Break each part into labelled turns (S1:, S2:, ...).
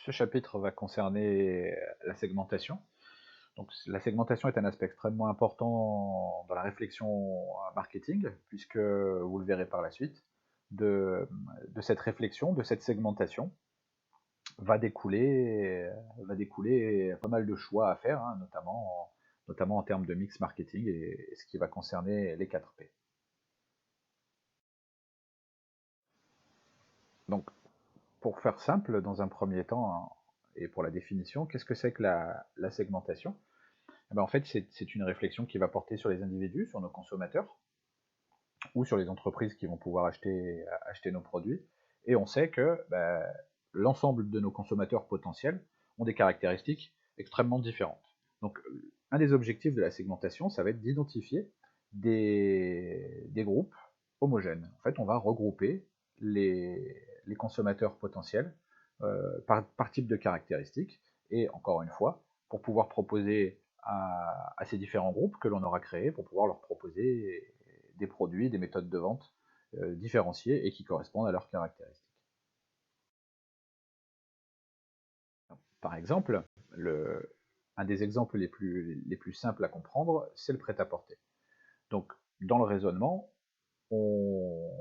S1: Ce chapitre va concerner la segmentation. Donc, la segmentation est un aspect extrêmement important dans la réflexion marketing, puisque vous le verrez par la suite, de cette réflexion, de cette segmentation, va découler pas mal de choix à faire, hein, notamment en termes de mix marketing et ce qui va concerner les 4 P. Donc, pour faire simple, dans un premier temps, hein, et pour la définition, qu'est-ce que c'est que la segmentation? Eh ben, en fait, c'est une réflexion qui va porter sur les individus, sur nos consommateurs, ou sur les entreprises qui vont pouvoir acheter nos produits. Et on sait que l'ensemble de nos consommateurs potentiels ont des caractéristiques extrêmement différentes. Donc, un des objectifs de la segmentation, ça va être d'identifier des groupes homogènes. En fait, on va regrouper les consommateurs potentiels par type de caractéristiques. Et encore une fois, pour pouvoir proposer à ces différents groupes que l'on aura créés, pour pouvoir leur proposer des produits, des méthodes de vente différenciées et qui correspondent à leurs caractéristiques. Par exemple, un des exemples les plus simples à comprendre, c'est le prêt-à-porter. Donc, dans le raisonnement, on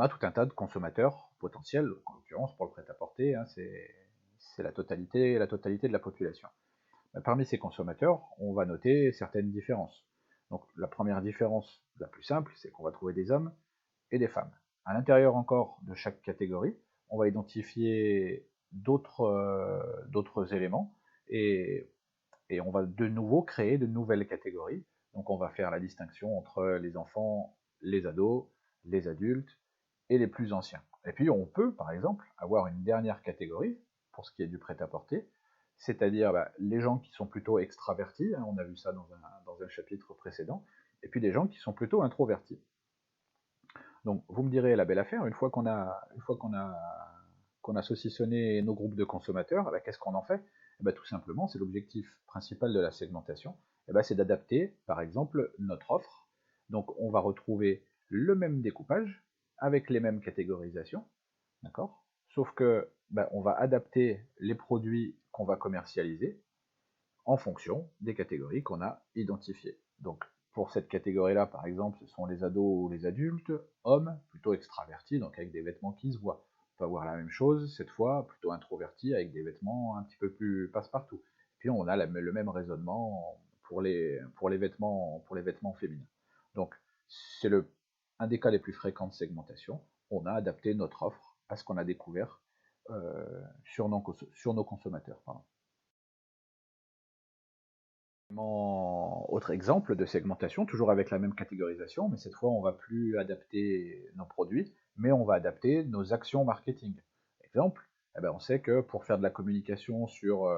S1: a tout un tas de consommateurs potentiels, en l'occurrence pour le prêt-à-porter, hein, c'est la totalité de la population. Parmi ces consommateurs, on va noter certaines différences. Donc la première différence, la plus simple, c'est qu'on va trouver des hommes et des femmes. À l'intérieur encore de chaque catégorie, on va identifier d'autres éléments et on va de nouveau créer de nouvelles catégories. Donc on va faire la distinction entre les enfants, les ados, les adultes et les plus anciens. Et puis on peut, par exemple, avoir une dernière catégorie, pour ce qui est du prêt-à-porter, c'est-à-dire les gens qui sont plutôt extravertis, hein, on a vu ça dans un chapitre précédent, et puis des gens qui sont plutôt introvertis. Donc vous me direz, la belle affaire, une fois qu'on a saucissonné nos groupes de consommateurs, qu'est-ce qu'on en fait? Tout simplement, c'est l'objectif principal de la segmentation, c'est d'adapter, par exemple, notre offre. Donc on va retrouver le même découpage, avec les mêmes catégorisations, d'accord? Sauf que on va adapter les produits qu'on va commercialiser en fonction des catégories qu'on a identifiées. Donc pour cette catégorie-là, par exemple, ce sont les ados ou les adultes, hommes, plutôt extravertis, donc avec des vêtements qui se voient. On peut avoir la même chose, cette fois, plutôt introvertis, avec des vêtements un petit peu plus passe-partout. Puis on a le même raisonnement pour les vêtements féminins. Donc c'est un des cas les plus fréquents de segmentation. On a adapté notre offre à ce qu'on a découvert sur nos consommateurs. Pardon. Autre exemple de segmentation, toujours avec la même catégorisation, mais cette fois on ne va plus adapter nos produits, mais on va adapter nos actions marketing. Exemple, on sait que pour faire de la communication sur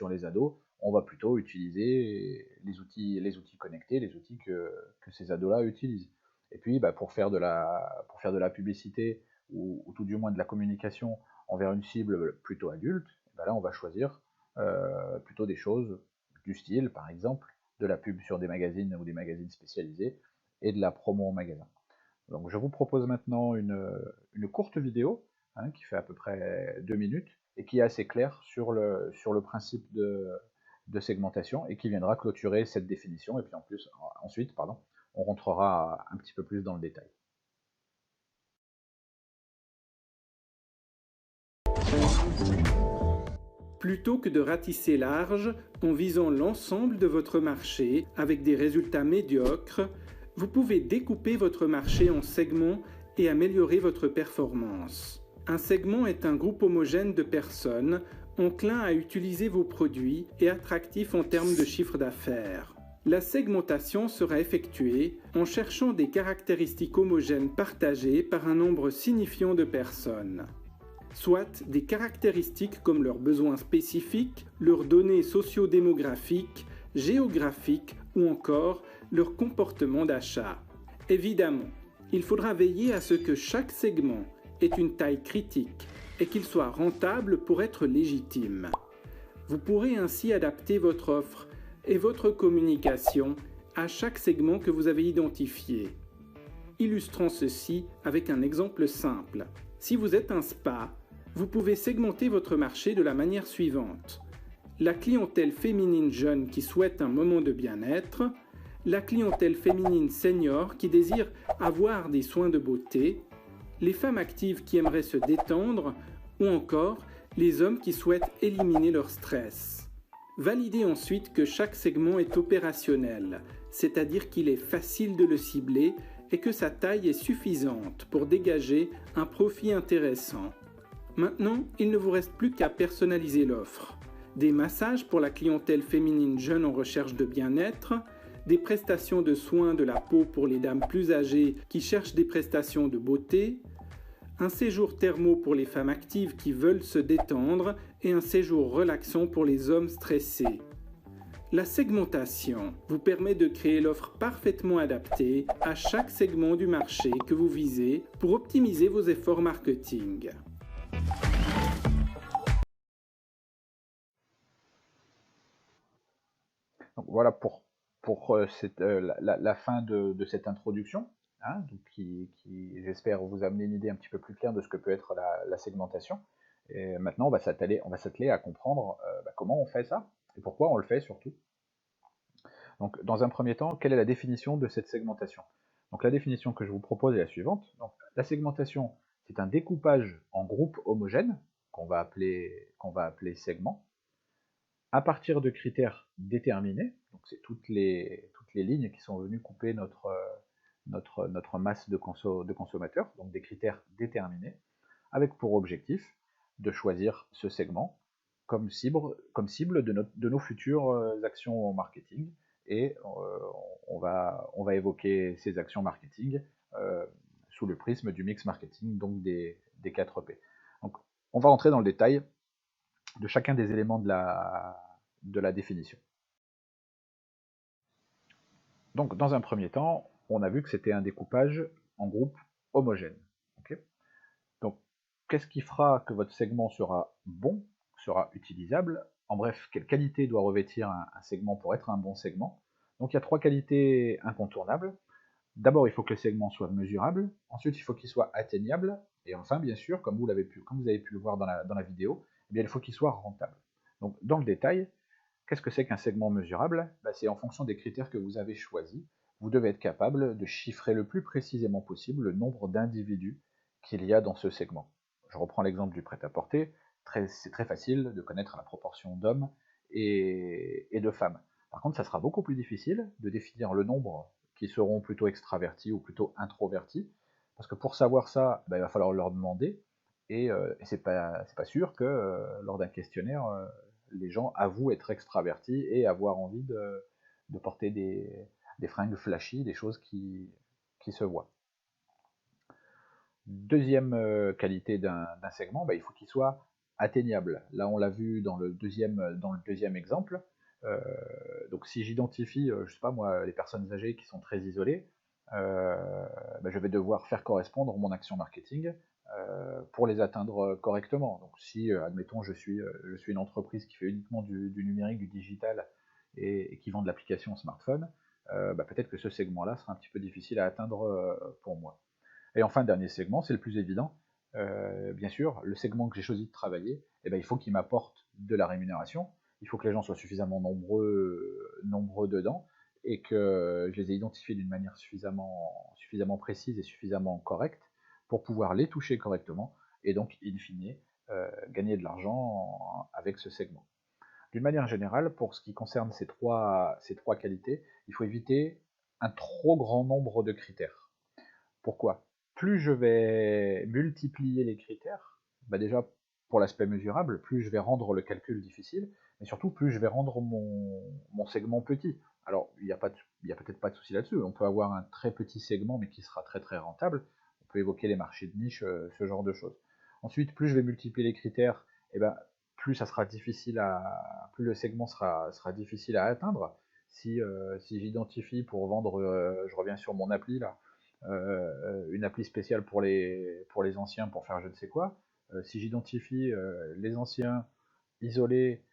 S1: les ados, on va plutôt utiliser les outils connectés, les outils que ces ados-là utilisent. Et puis pour faire de la publicité ou tout du moins de la communication envers une cible plutôt adulte, là on va choisir plutôt des choses du style, par exemple, de la pub sur des magazines ou des magazines spécialisés et de la promo en magasin. Donc je vous propose maintenant une courte vidéo qui fait à peu près 2 minutes et qui est assez claire sur le principe de segmentation et qui viendra clôturer cette définition. Et puis ensuite, on rentrera un petit peu plus dans le détail.
S2: Plutôt que de ratisser large en visant l'ensemble de votre marché avec des résultats médiocres, vous pouvez découper votre marché en segments et améliorer votre performance. Un segment est un groupe homogène de personnes enclins à utiliser vos produits et attractifs en termes de chiffre d'affaires. La segmentation sera effectuée en cherchant des caractéristiques homogènes partagées par un nombre signifiant de personnes. Soit des caractéristiques comme leurs besoins spécifiques, leurs données socio-démographiques, géographiques ou encore leur comportement d'achat. Évidemment, il faudra veiller à ce que chaque segment ait une taille critique et qu'il soit rentable pour être légitime. Vous pourrez ainsi adapter votre offre et votre communication à chaque segment que vous avez identifié. Illustrons ceci avec un exemple simple. Si vous êtes un spa, Vous pouvez segmenter votre marché de la manière suivante. La clientèle féminine jeune qui souhaite un moment de bien-être, la clientèle féminine senior qui désire avoir des soins de beauté, les femmes actives qui aimeraient se détendre ou encore les hommes qui souhaitent éliminer leur stress. Validez ensuite que chaque segment est opérationnel, c'est-à-dire qu'il est facile de le cibler et que sa taille est suffisante pour dégager un profit intéressant. Maintenant, il ne vous reste plus qu'à personnaliser l'offre. Des massages pour la clientèle féminine jeune en recherche de bien-être, des prestations de soins de la peau pour les dames plus âgées qui cherchent des prestations de beauté, un séjour thermo pour les femmes actives qui veulent se détendre et un séjour relaxant pour les hommes stressés. La segmentation vous permet de créer l'offre parfaitement adaptée à chaque segment du marché que vous visez pour optimiser vos efforts marketing.
S1: Donc voilà pour la fin de cette introduction, hein, donc qui j'espère vous amener une idée un petit peu plus claire de ce que peut être la segmentation. Et maintenant, on va s'atteler à comprendre comment on fait ça et pourquoi on le fait surtout. Donc, dans un premier temps, quelle est la définition de cette segmentation? Donc, la définition que je vous propose est la suivante. Donc, la segmentation, c'est un découpage en groupes homogènes qu'on va appeler segments, à partir de critères déterminés. Donc, c'est toutes les lignes qui sont venues couper notre masse de consommateurs, donc des critères déterminés, avec pour objectif de choisir ce segment comme cible de nos futures actions marketing. Et on va évoquer ces actions marketing sous le prisme du mix marketing, donc des 4 P. Donc, on va rentrer dans le détail de chacun des éléments de la définition. Donc, dans un premier temps, on a vu que c'était un découpage en groupes homogènes. Okay, donc, qu'est-ce qui fera que votre segment sera bon, sera utilisable? En bref, quelle qualité doit revêtir un segment pour être un bon segment? Donc, il y a 3 qualités incontournables. D'abord, il faut que le segment soit mesurable. Ensuite, il faut qu'il soit atteignable. Et enfin, bien sûr, comme vous avez pu le voir dans la vidéo, eh bien, il faut qu'il soit rentable. Donc, dans le détail, qu'est-ce que c'est qu'un segment mesurable? C'est en fonction des critères que vous avez choisis. Vous devez être capable de chiffrer le plus précisément possible le nombre d'individus qu'il y a dans ce segment. Je reprends l'exemple du prêt-à-porter. C'est très facile de connaître la proportion d'hommes et de femmes. Par contre, ça sera beaucoup plus difficile de définir le nombre qui seront plutôt extravertis ou plutôt introvertis, parce que pour savoir ça, il va falloir leur demander, et c'est pas sûr que lors d'un questionnaire, les gens avouent être extravertis et avoir envie de porter des fringues flashy, des choses qui se voient. Deuxième qualité d'un segment, il faut qu'il soit atteignable. Là, on l'a vu dans le deuxième exemple. Donc, si j'identifie, je sais pas moi, les personnes âgées qui sont très isolées, je vais devoir faire correspondre mon action marketing pour les atteindre correctement. Donc, si, admettons, je suis une entreprise qui fait uniquement du numérique, du digital et qui vend de l'application smartphone, peut-être que ce segment-là sera un petit peu difficile à atteindre pour moi. Et enfin, dernier segment, c'est le plus évident. Bien sûr, le segment que j'ai choisi de travailler, il faut qu'il m'apporte de la rémunération. Il faut que les gens soient suffisamment nombreux dedans et que je les ai identifiés d'une manière suffisamment précise et suffisamment correcte pour pouvoir les toucher correctement et donc, in fine, gagner de l'argent avec ce segment. D'une manière générale, pour ce qui concerne ces trois qualités, il faut éviter un trop grand nombre de critères. Pourquoi? Plus je vais multiplier les critères, déjà pour l'aspect mesurable, plus je vais rendre le calcul difficile, mais surtout plus je vais rendre mon segment petit. Alors, il n'y a peut-être pas de souci là-dessus, on peut avoir un très petit segment mais qui sera très très rentable, on peut évoquer les marchés de niche, ce genre de choses. Ensuite, plus je vais multiplier les critères, plus ça sera difficile plus le segment sera difficile à atteindre. Si j'identifie pour vendre, je reviens sur mon appli là, une appli spéciale pour les anciens pour faire je ne sais quoi. Si j'identifie les anciens isolés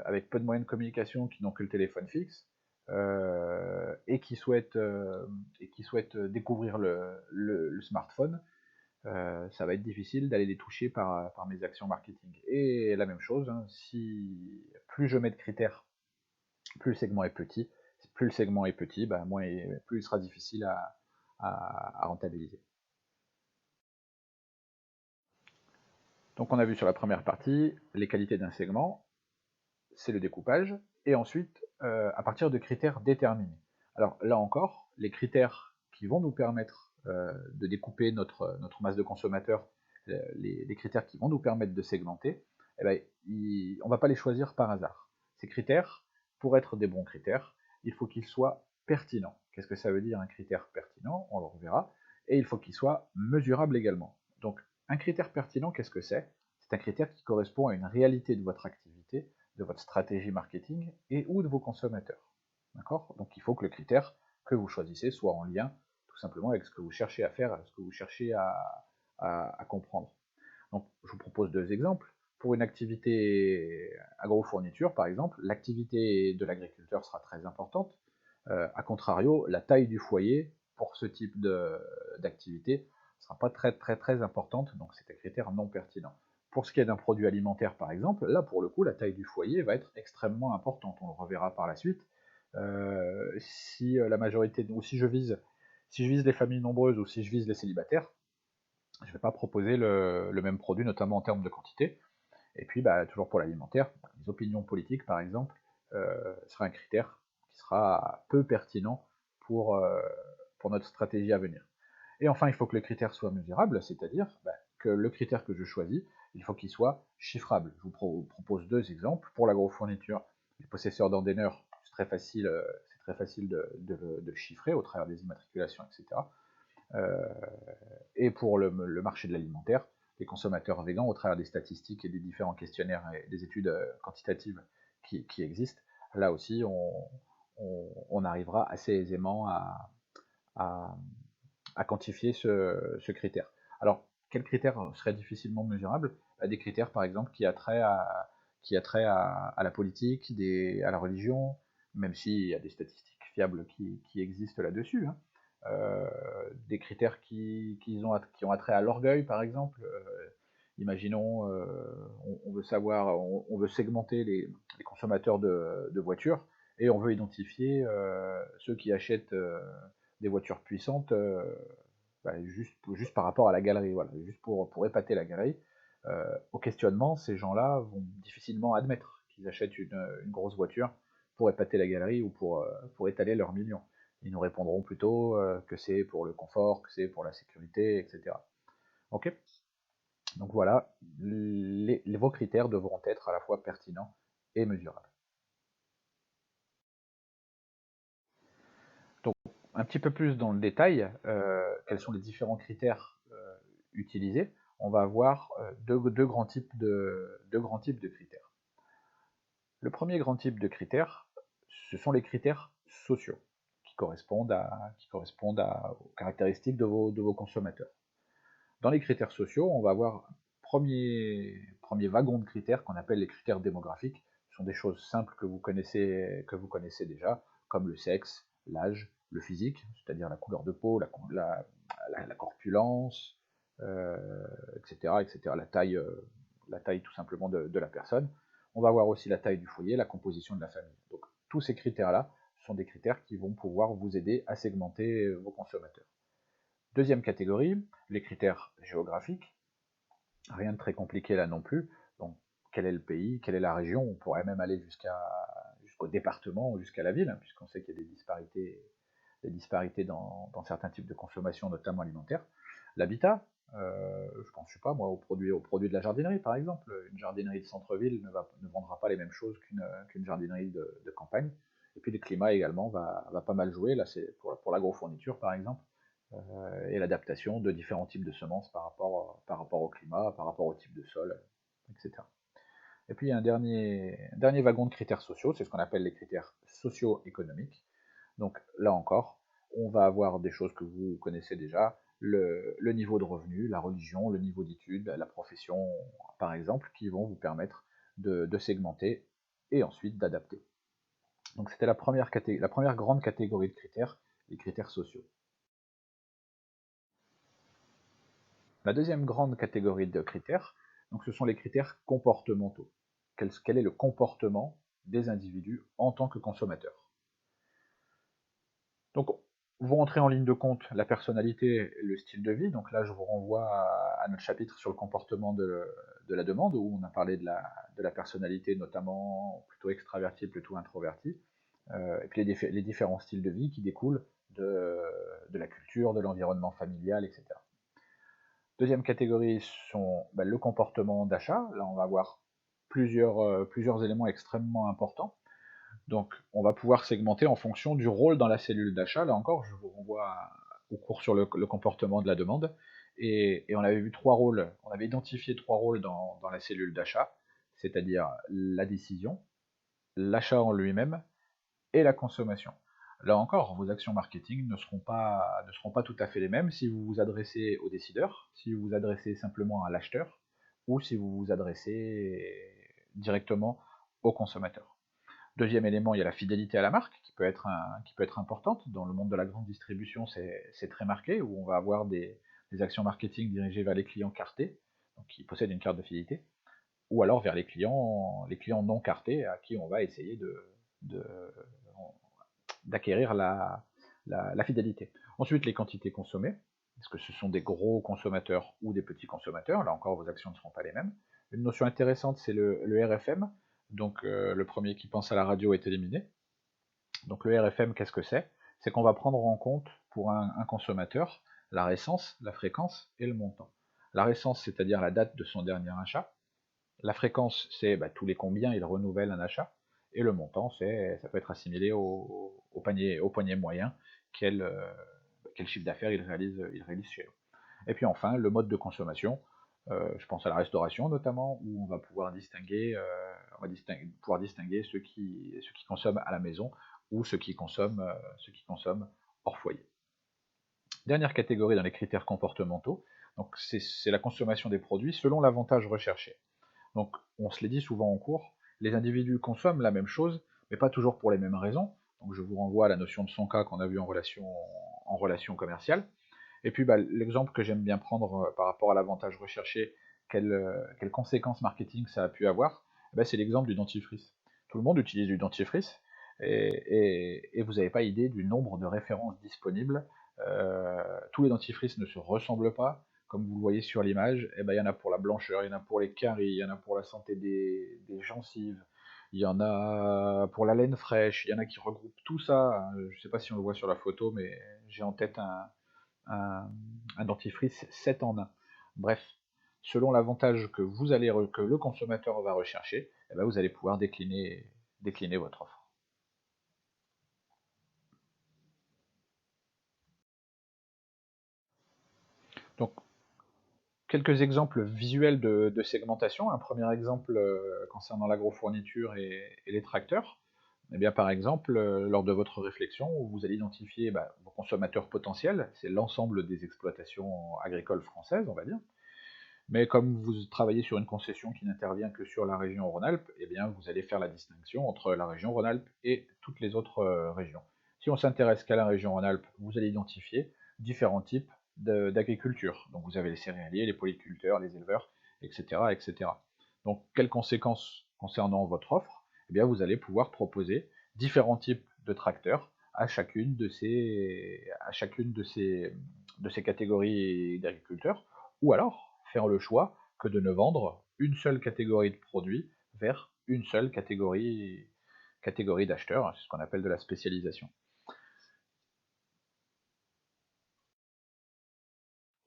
S1: avec peu de moyens de communication qui n'ont que le téléphone fixe et qui souhaitent découvrir le smartphone, ça va être difficile d'aller les toucher par mes actions marketing. Et la même chose, hein, si plus je mets de critères, plus le segment est petit. Plus le segment est petit, bah, plus il sera difficile à rentabiliser. Donc on a vu sur la première partie les qualités d'un segment, c'est le découpage, et ensuite à partir de critères déterminés. Alors là encore, les critères qui vont nous permettre de découper notre masse de consommateurs, les critères qui vont nous permettre de segmenter, eh ben, on ne va pas les choisir par hasard. Ces critères, pour être des bons critères, il faut qu'ils soient pertinents. Qu'est-ce que ça veut dire un critère pertinent? On le reverra. Et il faut qu'il soit mesurable également. Donc un critère pertinent, qu'est-ce que c'est? C'est un critère qui correspond à une réalité de votre activité, de votre stratégie marketing et ou de vos consommateurs. D'accord? Donc il faut que le critère que vous choisissez soit en lien tout simplement avec ce que vous cherchez à faire, ce que vous cherchez à comprendre. Donc je vous propose deux exemples. Pour une activité agro-fourniture, par exemple, l'activité de l'agriculteur sera très importante. A contrario, la taille du foyer pour ce type d'activité ne sera pas très importante, donc c'est un critère non pertinent. Pour ce qui est d'un produit alimentaire, par exemple, là, pour le coup, la taille du foyer va être extrêmement importante. On le reverra par la suite. Si la majorité, ou si je vise les familles nombreuses ou si je vise les célibataires, je ne vais pas proposer le même produit, notamment en termes de quantité. Et puis, bah, toujours pour l'alimentaire, les opinions politiques, par exemple, sera un critère qui sera peu pertinent pour, pour notre stratégie à venir. Et enfin, il faut que le critère soit mesurable, c'est-à-dire que le critère que je choisis, il faut qu'il soit chiffrable. Je vous propose deux exemples. Pour l'agrofourniture, les possesseurs d'anteneurs, c'est très facile de chiffrer au travers des immatriculations, etc. Et pour le marché de l'alimentaire, les consommateurs végans, au travers des statistiques et des différents questionnaires et des études quantitatives qui existent, là aussi, on arrivera assez aisément à quantifier ce critère. Alors, quels critères seraient difficilement mesurables? Des critères, par exemple, qui a trait à la politique, à la religion, même s'il y a des statistiques fiables qui existent là-dessus. Hein. Des critères qui ont attrait à l'orgueil, par exemple. Imaginons, on veut savoir, on veut segmenter les consommateurs de voitures et on veut identifier ceux qui achètent des voitures puissantes juste par rapport à la galerie, voilà, juste pour épater la galerie. Au questionnement, ces gens-là vont difficilement admettre qu'ils achètent une grosse voiture pour épater la galerie ou pour étaler leurs millions. Ils nous répondront plutôt que c'est pour le confort, que c'est pour la sécurité, etc. Ok? Donc voilà, vos critères devront être à la fois pertinents et mesurables. Donc un petit peu plus dans le détail, quels sont les différents critères utilisés? On va avoir deux grands types de critères. Le premier grand type de critères, ce sont les critères sociaux, qui correspondent aux caractéristiques de vos consommateurs. Dans les critères sociaux, on va avoir premier wagon de critères qu'on appelle les critères démographiques. Ce sont des choses simples que vous connaissez déjà, comme le sexe, l'âge, le physique, c'est-à-dire la couleur de peau, la corpulence, etc., la taille tout simplement de la personne. On va voir aussi la taille du foyer, la composition de la famille. Donc tous ces critères-là sont des critères qui vont pouvoir vous aider à segmenter vos consommateurs. Deuxième catégorie, les critères géographiques. Rien de très compliqué là non plus. Donc, quel est le pays, quelle est la région? On pourrait même aller jusqu'au département ou jusqu'à la ville, hein, puisqu'on sait qu'il y a des disparités dans certains types de consommation, notamment alimentaire. L'habitat, je pense, je sais pas moi, aux produits de la jardinerie, par exemple. Une jardinerie de centre-ville ne vendra pas les mêmes choses qu'une jardinerie de campagne. Et puis le climat également va pas mal jouer. Là, c'est pour l'agrofourniture, par exemple. Et l'adaptation de différents types de semences par rapport au climat, par rapport au type de sol, etc. Et puis il y a un dernier wagon de critères sociaux, c'est ce qu'on appelle les critères socio-économiques. Donc là encore, on va avoir des choses que vous connaissez déjà, le niveau de revenu, la religion, le niveau d'études, la profession, par exemple, qui vont vous permettre de segmenter et ensuite d'adapter. Donc c'était la première grande catégorie de critères, les critères sociaux. La deuxième grande catégorie de critères, donc ce sont les critères comportementaux. Quel est le comportement des individus en tant que consommateurs? Donc, vous rentrez en ligne de compte la personnalité et le style de vie. Donc là, je vous renvoie à notre chapitre sur le comportement de la demande, où on a parlé de la personnalité, notamment plutôt extravertie, plutôt introvertie, et puis les différents styles de vie qui découlent de la culture, de l'environnement familial, etc. Deuxième catégorie sont le comportement d'achat. Là, on va avoir plusieurs éléments extrêmement importants. Donc, on va pouvoir segmenter en fonction du rôle dans la cellule d'achat. Là encore, je vous renvoie au cours sur le comportement de la demande. Et on avait vu trois rôles, on avait identifié trois rôles dans la cellule d'achat, c'est-à-dire la décision, l'achat en lui-même et la consommation. Là encore, vos actions marketing ne seront pas tout à fait les mêmes si vous vous adressez au décideur, si vous vous adressez simplement à l'acheteur, ou si vous vous adressez directement au consommateur. Deuxième élément, il y a la fidélité à la marque, qui peut être importante. Dans le monde de la grande distribution, c'est très marqué, où on va avoir des actions marketing dirigées vers les clients cartés, donc qui possèdent une carte de fidélité, ou alors vers les clients non cartés, à qui on va essayer d'acquérir la fidélité. Ensuite, les quantités consommées. Est-ce que ce sont des gros consommateurs ou des petits consommateurs? Là encore, vos actions ne seront pas les mêmes. Une notion intéressante, c'est le RFM. Donc, le premier qui pense à la radio est éliminé. Donc, le RFM, qu'est-ce que c'est? C'est qu'on va prendre en compte pour un consommateur la récence, la fréquence et le montant. La récence, c'est-à-dire la date de son dernier achat. La fréquence, c'est tous les combien il renouvelle un achat. Et le montant, ça peut être assimilé au panier moyen, quel chiffre d'affaires il réalise chez eux. Et puis enfin, le mode de consommation, je pense à la restauration notamment, où on va pouvoir distinguer, ceux qui consomment à la maison ou ceux qui consomment hors foyer. Dernière catégorie dans les critères comportementaux, donc c'est la consommation des produits selon l'avantage recherché. Donc, on se l'est dit souvent en cours, les individus consomment la même chose, mais pas toujours pour les mêmes raisons. Donc, je vous renvoie à la notion de son cas qu'on a vu en relation commerciale. Et puis, l'exemple que j'aime bien prendre par rapport à l'avantage recherché, quelles conséquences marketing ça a pu avoir, c'est l'exemple du dentifrice. Tout le monde utilise du dentifrice, et vous n'avez pas idée du nombre de références disponibles. Tous les dentifrices ne se ressemblent pas. Comme vous le voyez sur l'image, il y en a pour la blancheur, il y en a pour les caries, il y en a pour la santé des gencives, il y en a pour la laine fraîche, il y en a qui regroupent tout ça. Je ne sais pas si on le voit sur la photo, mais j'ai en tête un dentifrice 7 en 1. Bref, selon l'avantage que le consommateur va rechercher, vous allez pouvoir décliner votre offre. Donc, quelques exemples visuels de segmentation. Un premier exemple concernant l'agrofourniture et les tracteurs. Par exemple, lors de votre réflexion, vous allez identifier vos consommateurs potentiels, c'est l'ensemble des exploitations agricoles françaises, on va dire. Mais comme vous travaillez sur une concession qui n'intervient que sur la région Rhône-Alpes, vous allez faire la distinction entre la région Rhône-Alpes et toutes les autres régions. Si on s'intéresse qu'à la région Rhône-Alpes, vous allez identifier différents types d'agriculture. Donc vous avez les céréaliers, les polyculteurs, les éleveurs, etc., etc. Donc quelles conséquences concernant votre offre? Vous allez pouvoir proposer différents types de tracteurs à chacune de ces catégories d'agriculteurs, ou alors faire le choix que de ne vendre une seule catégorie de produits vers une seule catégorie d'acheteurs, c'est ce qu'on appelle de la spécialisation.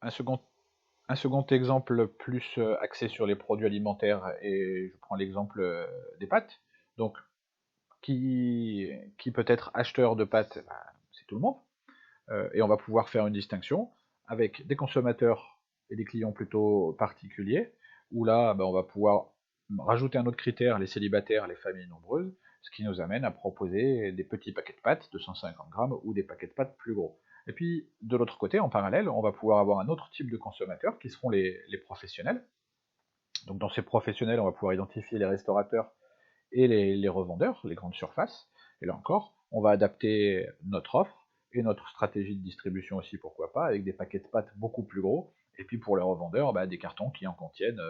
S1: Un second exemple plus axé sur les produits alimentaires, et je prends l'exemple des pâtes. Donc, qui peut être acheteur de pâtes? C'est tout le monde. Et on va pouvoir faire une distinction avec des consommateurs et des clients plutôt particuliers, où là, on va pouvoir rajouter un autre critère, les célibataires, les familles nombreuses, ce qui nous amène à proposer des petits paquets de pâtes de 150 grammes ou des paquets de pâtes plus gros. Et puis, de l'autre côté, en parallèle, on va pouvoir avoir un autre type de consommateurs qui seront les professionnels. Donc dans ces professionnels, on va pouvoir identifier les restaurateurs et les revendeurs, les grandes surfaces. Et là encore, on va adapter notre offre et notre stratégie de distribution aussi, pourquoi pas, avec des paquets de pâtes beaucoup plus gros Et puis pour les revendeurs, des cartons qui en contiennent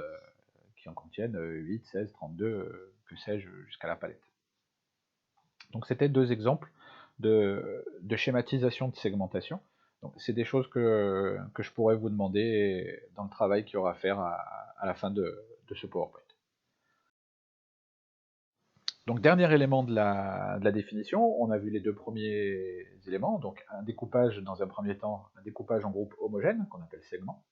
S1: 8, 16, 32, que sais-je, jusqu'à la palette. Donc c'était 2 exemples de schématisation de segmentation. Donc c'est des choses que je pourrais vous demander dans le travail qu'il y aura à faire à la fin de ce PowerPoint. Donc dernier élément de la définition, on a vu les 2 premiers éléments, donc un découpage dans un premier temps, un découpage en groupes homogènes, qu'on appelle segment.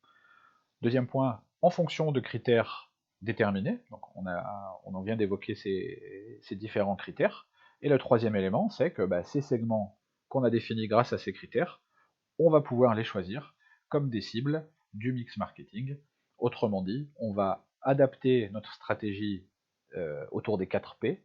S1: Deuxième point, en fonction de critères déterminés, donc on en vient d'évoquer ces différents critères. Et le troisième élément, c'est que ces segments qu'on a définis grâce à ces critères, on va pouvoir les choisir comme des cibles du mix marketing. Autrement dit, on va adapter notre stratégie autour des 4 P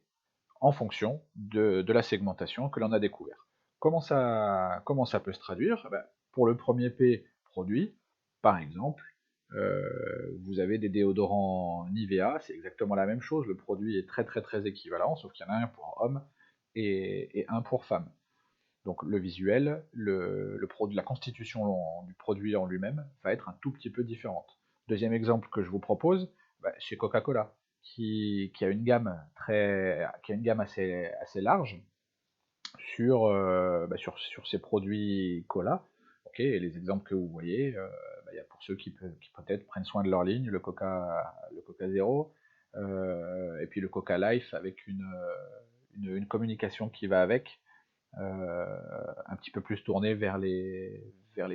S1: en fonction de la segmentation que l'on a découvert. Comment ça peut se traduire? Pour le premier P, produit, par exemple, vous avez des déodorants Nivea, c'est exactement la même chose, le produit est très très très équivalent, sauf qu'il y en a un pour homme et un pour femme. Donc le visuel, la constitution du produit en lui-même va être un tout petit peu différente. Deuxième exemple que je vous propose, chez Coca-Cola, qui a une gamme assez large sur ses produits cola. Ok, et les exemples que vous voyez, il y a pour ceux qui peut-être prennent soin de leur ligne, le Coca Zero, et puis le Coca Life avec une communication qui va avec, un petit peu plus tournée vers les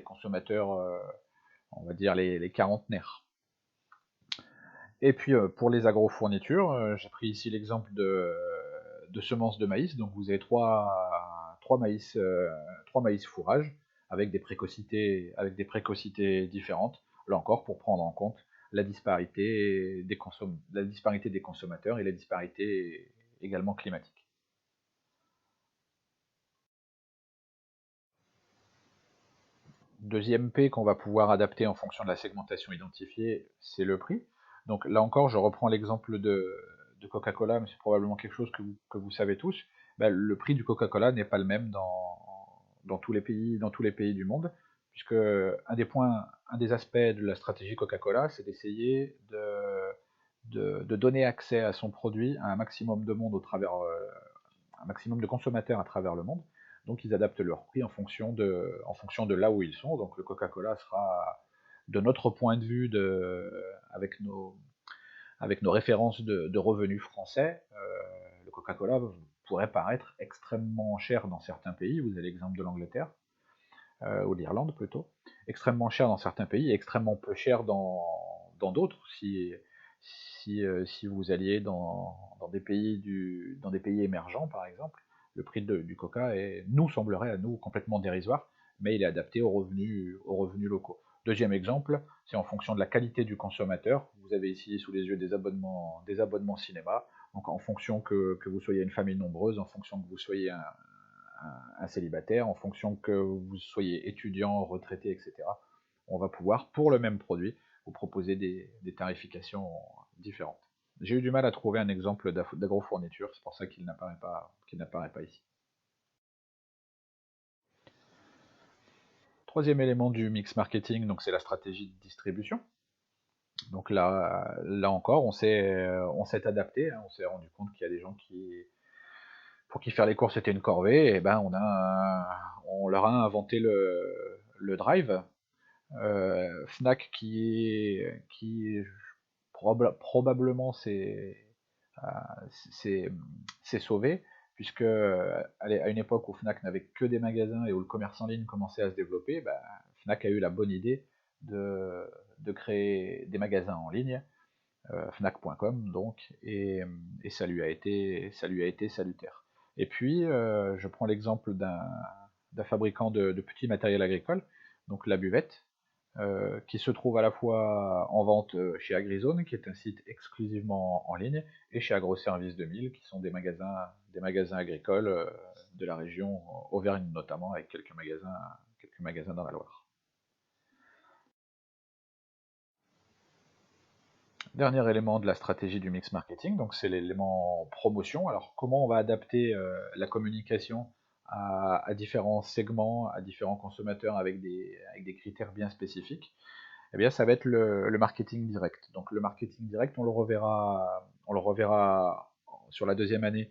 S1: consommateurs, on va dire les quarantenaires. Et puis pour les agrofournitures, j'ai pris ici l'exemple de semences de maïs. Donc vous avez trois maïs fourrages avec des précocités différentes. Là encore, pour prendre en compte la disparité des consommateurs et la disparité également climatique. Deuxième P qu'on va pouvoir adapter en fonction de la segmentation identifiée, c'est le prix. Donc là encore, je reprends l'exemple de Coca-Cola, mais c'est probablement quelque chose que vous savez tous. Le prix du Coca-Cola n'est pas le même dans tous les pays du monde, puisque un des aspects de la stratégie Coca-Cola, c'est d'essayer de donner accès à son produit à un maximum de monde un maximum de consommateurs à travers le monde. Donc ils adaptent leur prix en fonction de là où ils sont. Donc le Coca-Cola sera, de notre point de vue, avec nos références de revenus français, le Coca-Cola pourrait paraître extrêmement cher dans certains pays. Vous avez l'exemple de l'Angleterre, ou de l'Irlande plutôt. Extrêmement cher dans certains pays et extrêmement peu cher dans d'autres. Si vous alliez dans des pays émergents, par exemple, le prix du Coca nous semblerait à nous complètement dérisoire, mais il est adapté aux revenus locaux. Deuxième exemple, c'est en fonction de la qualité du consommateur. Vous avez ici sous les yeux des abonnements cinéma. Donc en fonction que vous soyez une famille nombreuse, en fonction que vous soyez un célibataire, en fonction que vous soyez étudiant, retraité, etc., on va pouvoir, pour le même produit, vous proposer des tarifications différentes. J'ai eu du mal à trouver un exemple d'agrofourniture, c'est pour ça qu'il n'apparaît pas ici. Troisième élément du mix marketing, donc c'est la stratégie de distribution. Donc là encore, on s'est adapté, on s'est rendu compte qu'il y a des gens pour qui faire les courses était une corvée, et on leur a inventé le drive. Fnac qui probablement s'est sauvé, puisque à une époque où Fnac n'avait que des magasins et où le commerce en ligne commençait à se développer, Fnac a eu la bonne idée de créer des magasins en ligne, Fnac.com donc, et ça lui a été salutaire. Et puis je prends l'exemple d'un fabricant de petits matériels agricoles, donc la Buvette, qui se trouve à la fois en vente chez AgriZone, qui est un site exclusivement en ligne, et chez AgroService 2000, qui sont des magasins agricoles de la région Auvergne notamment, avec quelques magasins dans la Loire. Dernier élément de la stratégie du mix marketing, donc c'est l'élément promotion. Alors comment on va adapter la communication à différents segments, à différents consommateurs avec des critères bien spécifiques. Eh bien, ça va être le marketing direct. Donc le marketing direct, on le reverra sur la deuxième année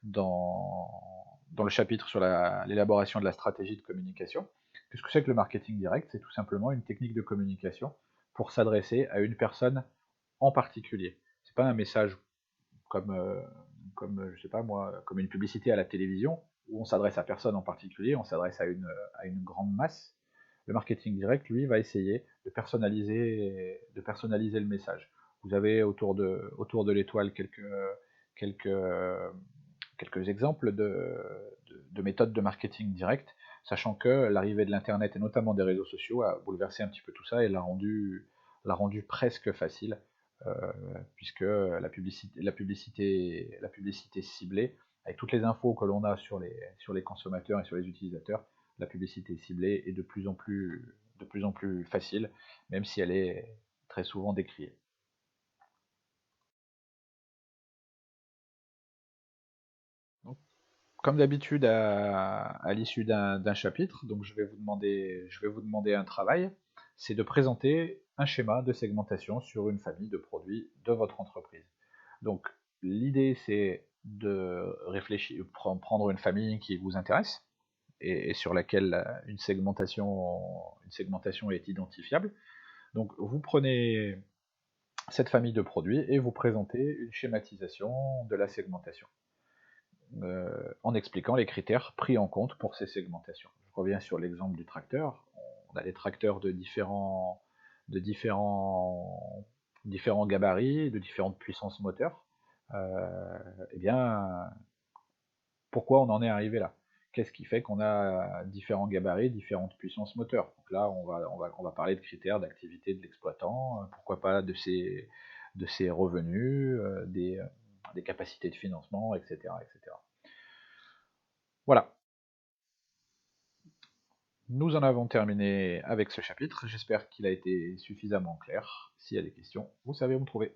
S1: dans le chapitre sur l'élaboration de la stratégie de communication. Qu'est-ce que c'est que le marketing direct? C'est tout simplement une technique de communication pour s'adresser à une personne en particulier. C'est pas un message comme, je sais pas moi, comme une publicité à la télévision, où on s'adresse à personne en particulier, on s'adresse à une grande masse. Le marketing direct, lui, va essayer de personnaliser le message. Vous avez autour de l'étoile quelques, quelques exemples de méthodes de marketing direct, sachant que l'arrivée de l'Internet et notamment des réseaux sociaux a bouleversé un petit peu tout ça et l'a rendu presque facile, euh, puisque la publicité ciblée, avec toutes les infos que l'on a sur les consommateurs et sur les utilisateurs, la publicité ciblée est de plus en plus facile, même si elle est très souvent décriée. Donc, comme d'habitude, à l'issue d'un chapitre, donc je vais vous demander un travail, c'est de présenter un schéma de segmentation sur une famille de produits de votre entreprise. Donc l'idée c'est de réfléchir, prendre une famille qui vous intéresse et sur laquelle une segmentation est identifiable. Donc vous prenez cette famille de produits et vous présentez une schématisation de la segmentation, en expliquant les critères pris en compte pour ces segmentations. Je reviens sur l'exemple du tracteur. On a des tracteurs de différents gabarits, de différentes puissances moteurs. Eh bien, pourquoi on en est arrivé là? Qu'est-ce qui fait qu'on a différents gabarits, différentes puissances moteurs? Donc là, on va parler de critères d'activité de l'exploitant, pourquoi pas de ses revenus, des capacités de financement, etc., etc. Voilà, nous en avons terminé avec ce chapitre. J'espère qu'il a été suffisamment clair. S'il y a des questions, vous savez où me trouver.